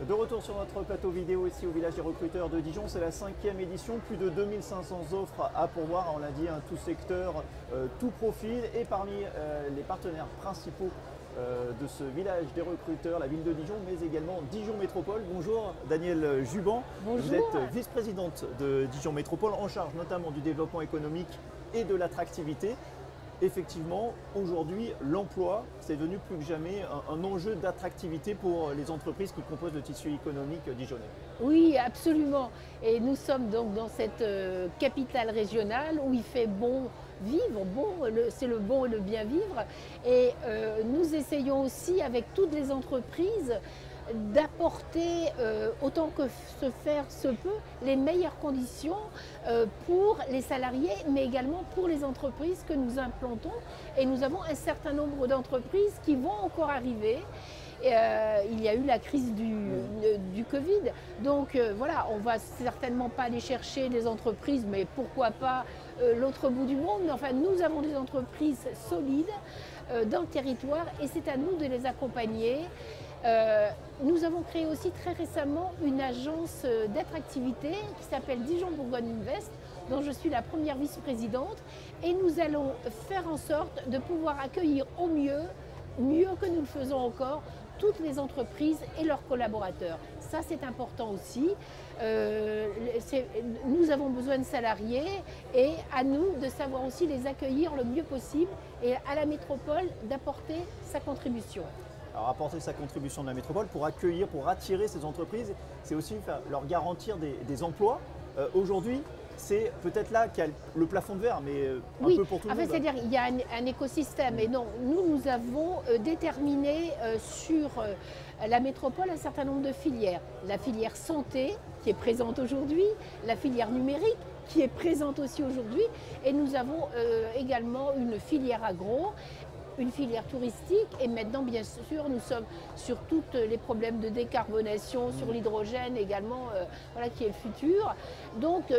De retour sur notre plateau vidéo ici au village des recruteurs de Dijon, c'est la 5e édition, plus de 2500 offres à pourvoir, on l'a dit, tout secteur, tout profil, et parmi les partenaires principaux de ce village des recruteurs, la ville de Dijon, mais également Dijon Métropole. Bonjour Danielle Juban. Bonjour. Vous êtes vice-présidente de Dijon Métropole, en charge notamment du développement économique et de l'attractivité. Effectivement, aujourd'hui, l'emploi, c'est devenu plus que jamais un enjeu d'attractivité pour les entreprises qui composent le tissu économique dijonnais. Oui, absolument. Et nous sommes donc dans cette capitale régionale où il fait bon vivre, c'est le bon et le bien vivre. Et nous essayons aussi, avec toutes les entreprises, d'apporter autant que se faire se peut les meilleures conditions pour les salariés, mais également pour les entreprises que nous implantons. Et nous avons un certain nombre d'entreprises qui vont encore arriver. Il y a eu la crise du Covid, donc voilà, on ne va certainement pas aller chercher les entreprises, mais pourquoi pas l'autre bout du monde. Mais enfin, nous avons des entreprises solides dans le territoire et c'est à nous de les accompagner. Nous avons créé aussi très récemment une agence d'attractivité qui s'appelle Dijon Bourgogne Invest, dont je suis la première vice-présidente, et nous allons faire en sorte de pouvoir accueillir au mieux que nous le faisons encore, toutes les entreprises et leurs collaborateurs. Ça, c'est important aussi. Nous avons besoin de salariés et à nous de savoir aussi les accueillir le mieux possible et à la métropole d'apporter sa contribution. Alors apporter sa contribution de la métropole pour accueillir, pour attirer ces entreprises, c'est aussi leur garantir des emplois. Aujourd'hui, c'est peut-être là qu'il y a le plafond de verre, mais un peu pour tout le monde. C'est-à-dire qu'il y a un écosystème. Et non, nous avons déterminé sur la métropole un certain nombre de filières. La filière santé, qui est présente aujourd'hui, la filière numérique, qui est présente aussi aujourd'hui, et nous avons également une filière agro, une filière touristique, et maintenant bien sûr nous sommes sur tous les problèmes de décarbonation, sur l'hydrogène également, voilà, qui est le futur. Donc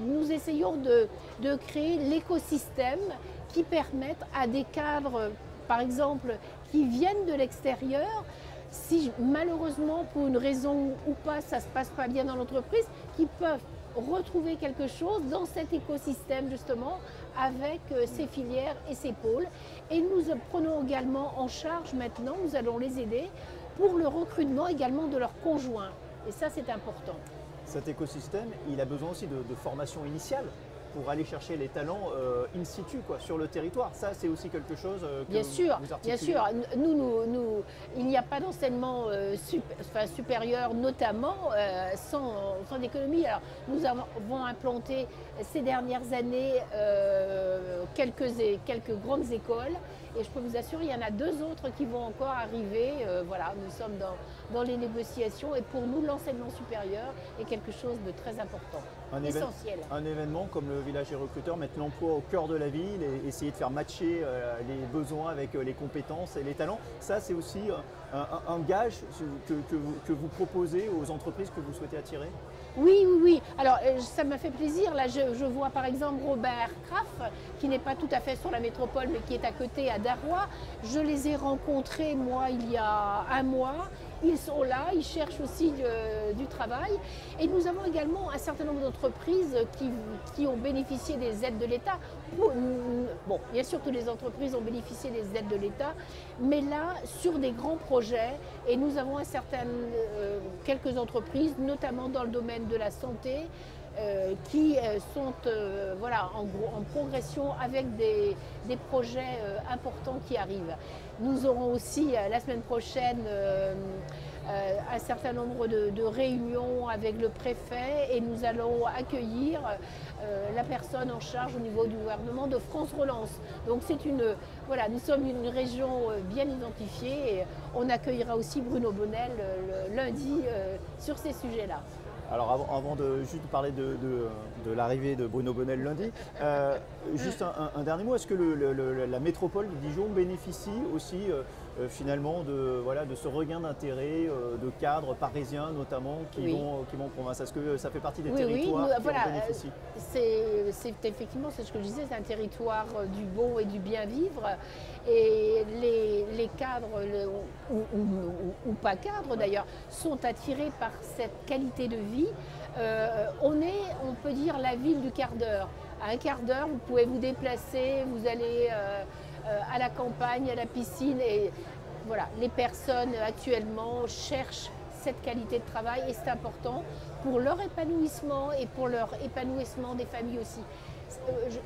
nous essayons de créer l'écosystème qui permette à des cadres, par exemple, qui viennent de l'extérieur, si malheureusement pour une raison ou pas ça ne se passe pas bien dans l'entreprise, qui peuvent retrouver quelque chose dans cet écosystème justement avec ces filières et ces pôles. Et nous prenons également en charge maintenant, nous allons les aider pour le recrutement également de leurs conjoints. Et ça, c'est important. Cet écosystème, il a besoin aussi de formation initiale pour aller chercher les talents in situ, quoi, sur le territoire. Ça, c'est aussi quelque chose que bien sûr, vous bien sûr. Nous, il n'y a pas d'enseignement supérieur, notamment sans économie. Alors, nous avons implanté ces dernières années quelques grandes écoles. Et je peux vous assurer, il y en a 2 autres qui vont encore arriver. Voilà, nous sommes dans les négociations. Et pour nous, l'enseignement supérieur est quelque chose de très important, essentiel. Un événement comme le village des recruteurs, mettre l'emploi au cœur de la ville et essayer de faire matcher les besoins avec les compétences et les talents. Ça, c'est aussi un gage que vous proposez aux entreprises que vous souhaitez attirer? Oui. Alors, ça m'a fait plaisir. Là, je vois par exemple Robert Kraft, qui n'est pas tout à fait sur la métropole, mais qui est à côté, à Darrois. Je les ai rencontrés, moi, il y a 1 mois. Ils sont là, ils cherchent aussi du travail. Et nous avons également un certain nombre d'entreprises qui ont bénéficié des aides de l'État. Bon, bien sûr, toutes les entreprises ont bénéficié des aides de l'État, mais là, sur des grands projets, et nous avons quelques entreprises, notamment dans le domaine de la santé, qui sont voilà, en progression avec des projets importants qui arrivent. Nous aurons aussi la semaine prochaine un certain nombre de réunions avec le préfet et nous allons accueillir la personne en charge au niveau du gouvernement de France Relance. Donc voilà, nous sommes une région bien identifiée et on accueillera aussi Bruno Bonnel le lundi sur ces sujets-là. Alors avant de juste parler de l'arrivée de Bruno Bonnel lundi, juste un dernier mot, est-ce que la métropole de Dijon bénéficie aussi finalement de ce regain d'intérêt de cadres parisiens notamment qui vont en province? Est-ce que ça fait partie des territoires qui en bénéficient? C'est effectivement, c'est ce que je disais, c'est un territoire du bon et du bien vivre. Et les cadres, ou pas cadres d'ailleurs, sont attirés par cette qualité de vie. On peut dire, la ville du quart d'heure. À un quart d'heure, vous pouvez vous déplacer, vous allez à la campagne, à la piscine. Et voilà, les personnes actuellement cherchent cette qualité de travail et c'est important pour leur épanouissement et pour leur épanouissement des familles aussi.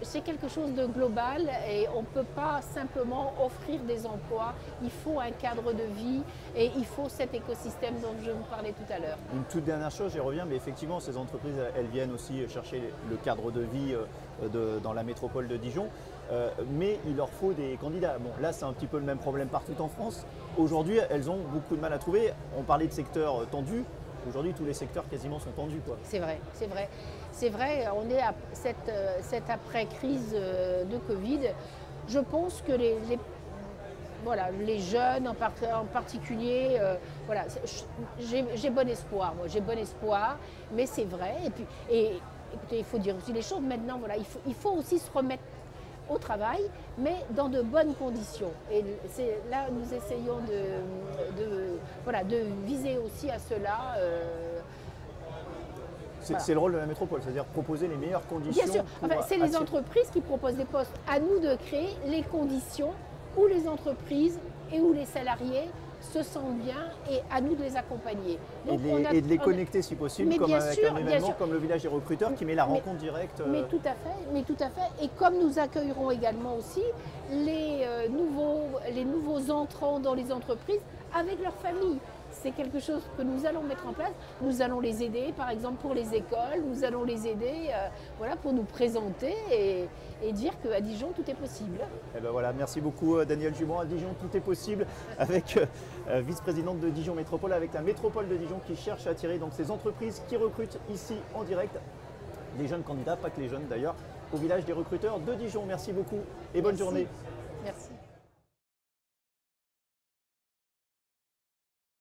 C'est quelque chose de global et on ne peut pas simplement offrir des emplois, il faut un cadre de vie et il faut cet écosystème dont je vous parlais tout à l'heure. Une toute dernière chose, j'y reviens, mais effectivement ces entreprises elles viennent aussi chercher le cadre de vie dans la métropole de Dijon, mais il leur faut des candidats. Bon, là c'est un petit peu le même problème partout en France. Aujourd'hui elles ont beaucoup de mal à trouver, on parlait de secteurs tendus. Aujourd'hui, tous les secteurs quasiment sont tendus, quoi. C'est vrai, c'est vrai. C'est vrai, on est à cette après-crise de Covid. Je pense que les jeunes en particulier, voilà, j'ai bon espoir, moi, j'ai bon espoir, mais c'est vrai. Et puis, écoutez, il faut dire aussi les choses maintenant, voilà, il faut aussi se remettre au travail, mais dans de bonnes conditions. Et là, nous essayons de viser aussi à cela. C'est le rôle de la métropole, c'est-à-dire proposer les meilleures conditions. Bien sûr, c'est les entreprises qui proposent des postes. À nous de créer les conditions où les entreprises et où les salariés se sentent bien et à nous de les accompagner. Donc et de les connecter si possible, comme avec un événement comme le village des recruteurs qui met la rencontre directe. Mais tout à fait. Et comme nous accueillerons également aussi les nouveaux entrants dans les entreprises avec leur famille. C'est quelque chose que nous allons mettre en place. Nous allons les aider, par exemple pour les écoles, nous allons les aider pour nous présenter et dire qu'à Dijon, tout est possible. Et ben voilà, merci beaucoup Danielle Jumont. À Dijon, tout est possible avec vice-présidente de Dijon Métropole, avec la métropole de Dijon qui cherche à attirer donc ces entreprises qui recrutent ici en direct des jeunes candidats, pas que les jeunes d'ailleurs, au village des recruteurs de Dijon. Merci beaucoup et bonne journée. Merci.